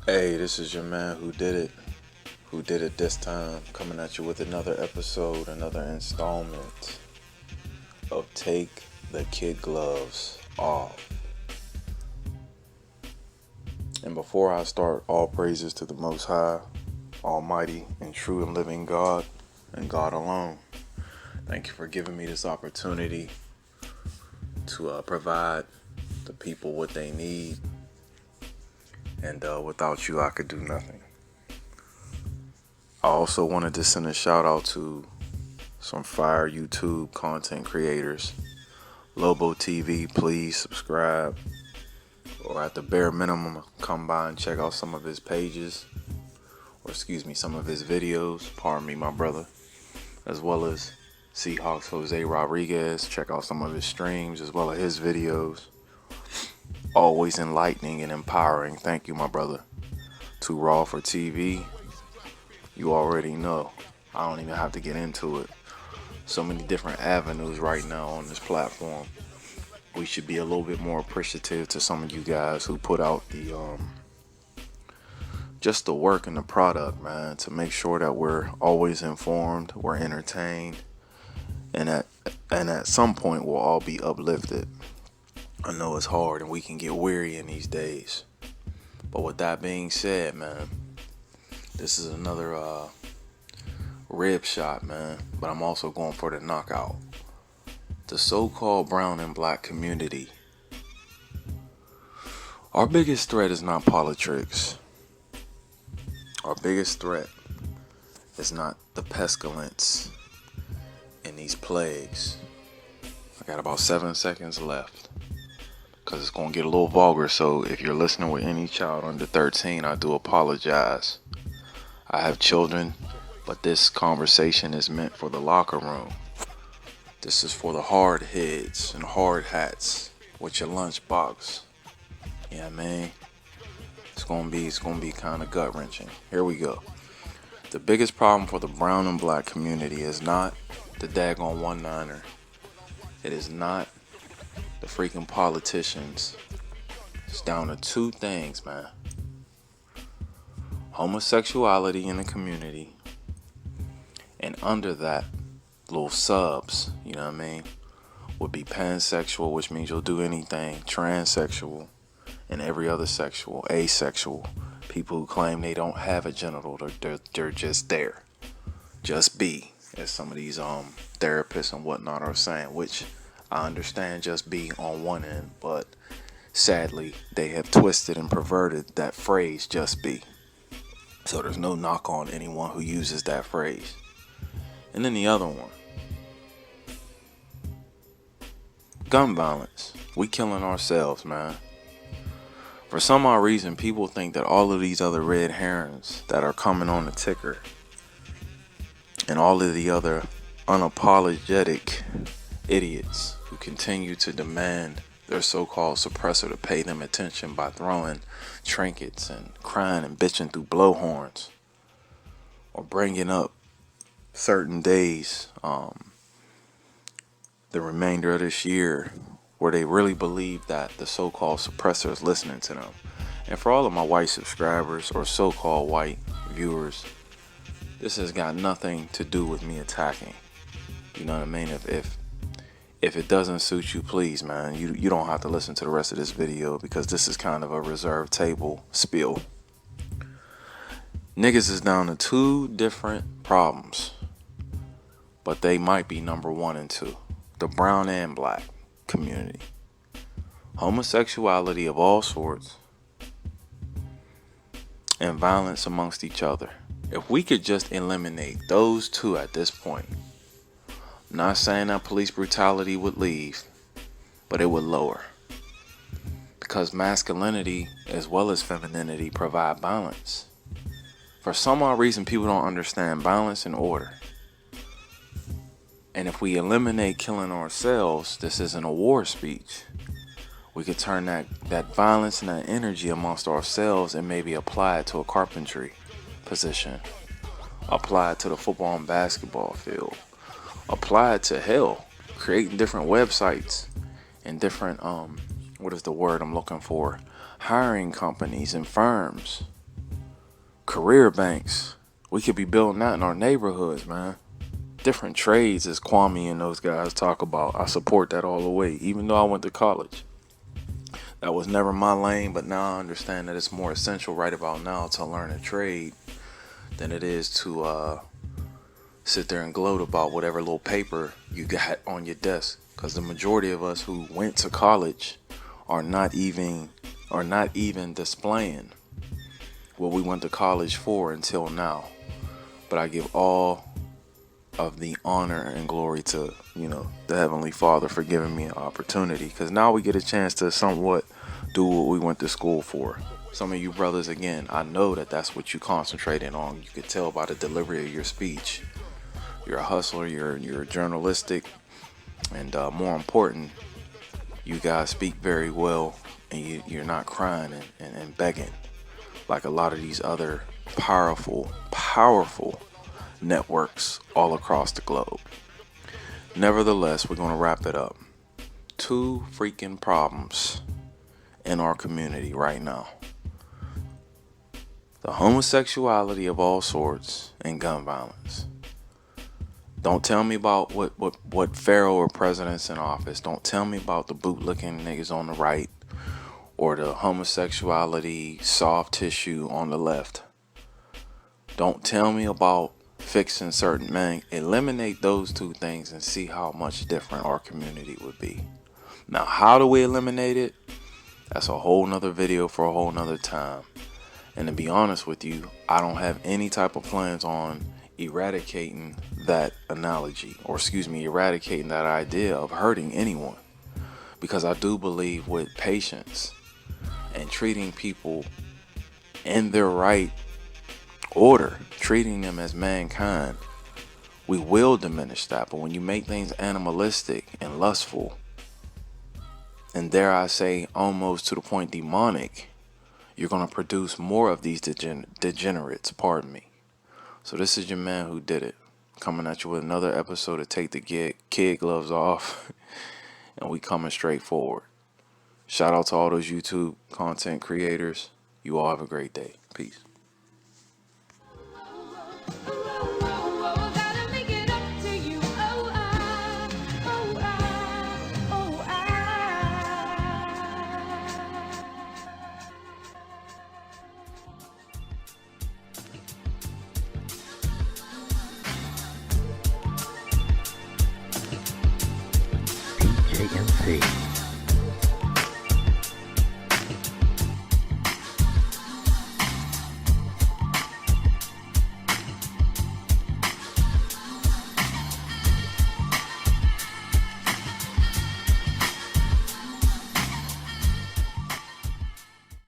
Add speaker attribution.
Speaker 1: Hey, this is your man who did it. Who did it this time? Coming at you with another episode, another installment of Take the Kid Gloves Off. And before I start, all praises to the Most High, Almighty, and true and living God, and God alone. Thank you for giving me this opportunity to provide the people what they need. And without you, I could do nothing. I also wanted to send a shout out to some fire YouTube content creators. Lobo TV, please subscribe. Or at the bare minimum, come by and check out some of his pages. Or some of his videos. Pardon me, my brother. As well as Seahawks Jose Rodriguez. Check out some of his streams as well as his videos. Always enlightening and empowering. Thank you, my brother. Too Raw for TV. You already know. I don't even have to get into it. So many different avenues right now on this platform. We should be a little bit more appreciative to some of you guys who put out the just the work and the product, man, to make sure that we're always informed, we're entertained, and at some point we'll all be uplifted. I know it's hard and we can get weary in these days. But with that being said, man, this is another rib shot, man, but I'm also going for the knockout. The so-called brown and black community. Our biggest threat is not politics. Our biggest threat is not the pestilence and these plagues. I got about 7 seconds left because it's going to get a little vulgar, so if you're listening with any child under 13, I do apologize. I have children, but this conversation is meant for the locker room. This is for the hard heads and hard hats with your lunchbox. Yeah, man. It's gonna be kind of gut wrenching. Here we go. The biggest problem for the brown and black community is not the daggone one-niner. It is not the freaking politicians. It's down to two things, man. Homosexuality in the community, and under that, little subs, you know what I mean, would be pansexual, which means you'll do anything, transsexual, and every other sexual, asexual, people who claim they don't have a genital, they're just there, just be, as some of these therapists and whatnot are saying, which I understand just be on one end, but sadly they have twisted and perverted that phrase just be. So there's no knock on anyone who uses that phrase. And then the other one, gun violence. We killing ourselves, man. For some odd reason, people think that all of these other red herrings that are coming on the ticker and all of the other unapologetic idiots who continue to demand their so-called suppressor to pay them attention by throwing trinkets and crying and bitching through blowhorns or bringing up certain days, the remainder of this year, where they really believe that the so-called suppressor is listening to them. And for all of my white subscribers or so-called white viewers, this has got nothing to do with me attacking. You know what I mean? If it doesn't suit you, please, man, you don't have to listen to the rest of this video because this is kind of a reserved table spiel. Niggas is down to two different problems, but they might be number 1 and 2. The brown and black community. Homosexuality of all sorts and violence amongst each other. If we could just eliminate those two at this point, I'm not saying that police brutality would leave, but it would lower. Because masculinity as well as femininity provide balance. For some odd reason, people don't understand balance and order. And if we eliminate killing ourselves, this isn't a war speech. We could turn that violence and that energy amongst ourselves and maybe apply it to a carpentry position. Apply it to the football and basketball field. Apply it to hell. Creating different websites and different, what is the word I'm looking for? Hiring companies and firms career banks. We could be building that in our neighborhoods, man. Different trades, as Kwame and those guys talk about. I support that all the way, even though I went to college. That was never my lane, but now I understand that it's more essential right about now to learn a trade than it is to sit there and gloat about whatever little paper you got on your desk. Because the majority of us who went to college are not even displaying what we went to college for until now. But I give all of the honor and glory to, the Heavenly Father for giving me an opportunity, because now we get a chance to somewhat do what we went to school for. Some of you brothers, again, I know that that's what you concentrated on. You could tell by the delivery of your speech. You're a hustler, you're journalistic, and more important, you guys speak very well, and you're not crying and begging like a lot of these other powerful networks all across the globe. Nevertheless, we're going to wrap it up. 2 freaking problems in our community right now: the homosexuality of all sorts and gun violence. Don't tell me about what pharaoh or president's in office. Don't tell me about the bootlicking niggas on the right or the homosexuality soft tissue on the left. Don't tell me about fixing certain men. Eliminate those 2 things and see how much different our community would be. Now, how do we eliminate it? That's a whole nother video for a whole nother time. And to be honest with you, I don't have any type of plans on eradicating that analogy, or eradicating that idea of hurting anyone. Because I do believe with patience and treating people in their right order, treating them as mankind, we will diminish that. But when you make things animalistic and lustful, and dare I say almost to the point demonic, you're going to produce more of these degenerates, pardon me. So this is your man who did it, coming at you with another episode of Take the Kid Gloves Off, and we coming straight forward. Shout out to all those YouTube content creators. You all have a great day. Peace.
Speaker 2: PJMC.